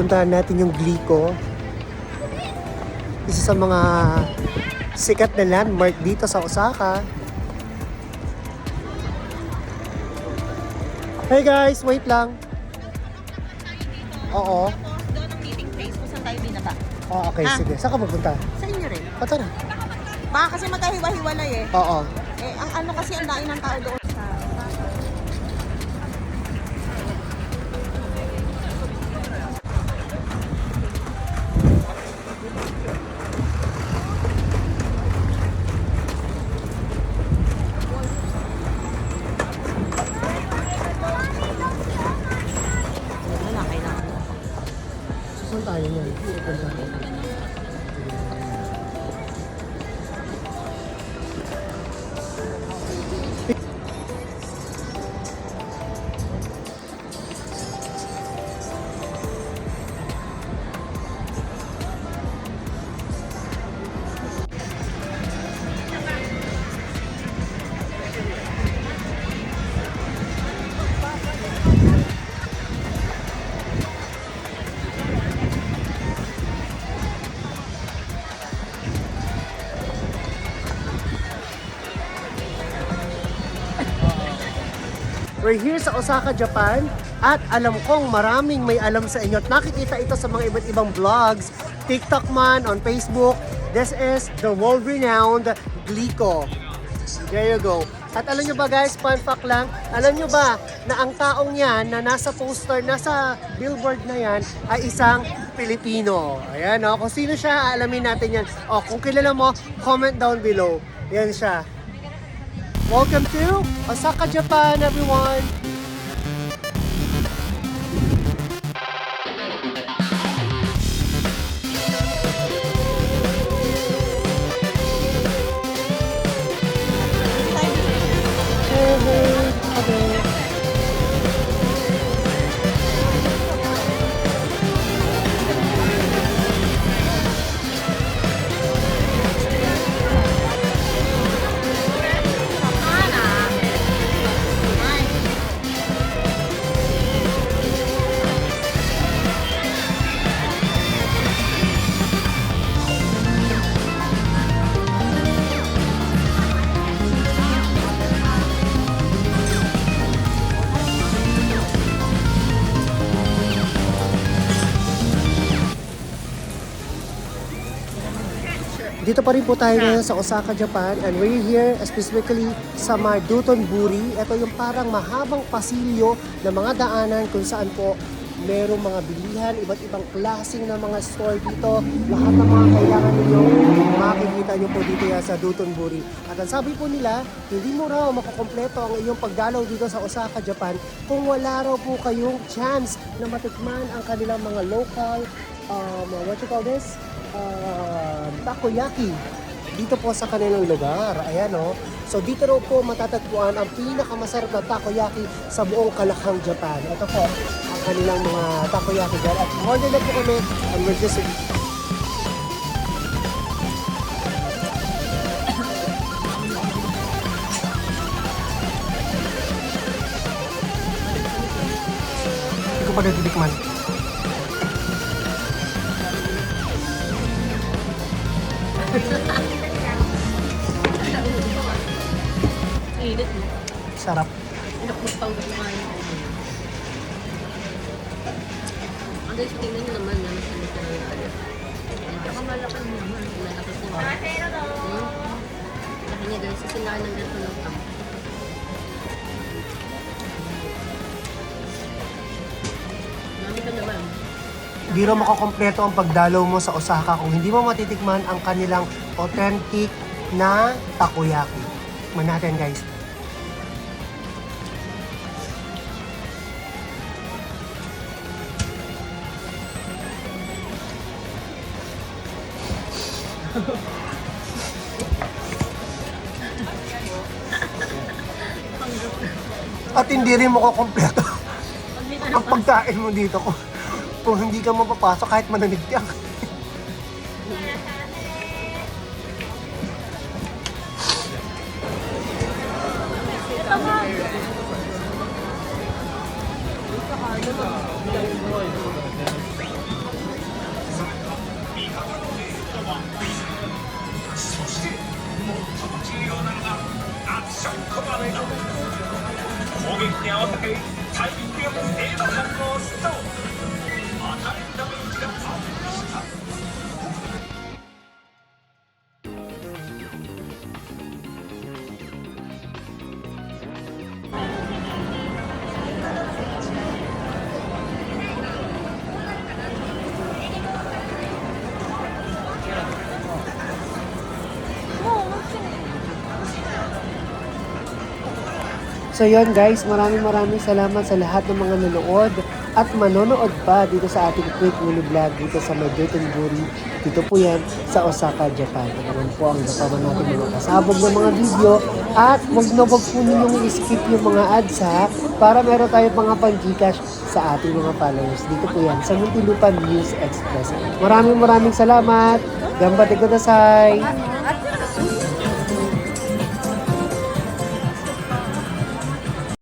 pupuntahan natin yung Glico. Isa sa mga sikat na landmark dito sa Osaka. Hey guys, wait lang. Oo. Doon ang meeting place kung saan tayo binaba. Oh, okay, sige. Saan ka pupunta? Sa inyo rin. O, tara. Baka kasi magkahiwa-hiwalay eh. Oo. Eh, ang ano kasi ang dami ng tao doon sa... Ano na, kailangan. Saan tayo yan? Pupunta. We're here sa Osaka, Japan at alam kong maraming may alam sa inyo at nakikita ito sa mga iba't ibang vlogs, TikTok man, on Facebook. This is the world-renowned Glico. There you go. At alam nyo ba guys, fun fact lang, alam nyo ba na ang taong yan na nasa poster, nasa billboard na yan ay isang Pilipino. Ayan o, kung sino siya, alamin natin yan. O, kung kilala mo, comment down below. Yan siya. Welcome to Osaka, Japan, everyone! Dito pa rin po tayo ngayon sa Osaka, Japan, and we're here specifically sa Dotonbori. Ito yung parang mahabang pasilyo na mga daanan kung saan po merong mga bilihan, iba't ibang klaseng na mga store dito. Lahat ng mga kailangan ninyo, makikita nyo po dito yan sa Dotonbori. At ang sabi po nila, hindi mo raw makukompleto ang iyong pagdalaw dito sa Osaka, Japan kung wala raw po kayong chance na matikman ang kanilang mga local, what you call this? Takoyaki dito po sa kanilang lugar. Ayan o. So dito raw po matatagpuan ang pinakamasarap na takoyaki sa buong Kalakhang, Japan. Ito po ang kanilang mga takoyaki dyan. At order na po kami and we're just hindi ko pa natitikman. Init mo. Sarap. Nakupang kumain. Ang guys, tingnan nyo naman na nasa nito na yun. Malaki naman. Malaki po. Laki niya guys, sisingaan ng ganito ng tang. Marami ka naman. Hindi raw makakompleto ang pagdalaw mo sa Osaka kung hindi mo matitikman ang kanilang authentic na takoyaki. Tikman natin guys. At hindi rin makakompleto ang pagkain mo dito kung hindi ka mapapasok kahit mananig ka. 앞에 자유형 대박 한거 스톱. 다른 담임지가 바뀌었다. So yun guys, maraming salamat sa lahat ng mga nanood at manonood pa dito sa ating quick mini vlog dito sa may Dotonbori. Dito po yan sa Osaka, Japan. Naman po ang napaman natin mga kasabog ng mga video at wag po ninyong i-skip yung mga ads ha para meron tayo mga pang-Gcash sa ating mga followers. Dito po yan sa Muntinlupa News Express. Maraming salamat. Gambate kudasai.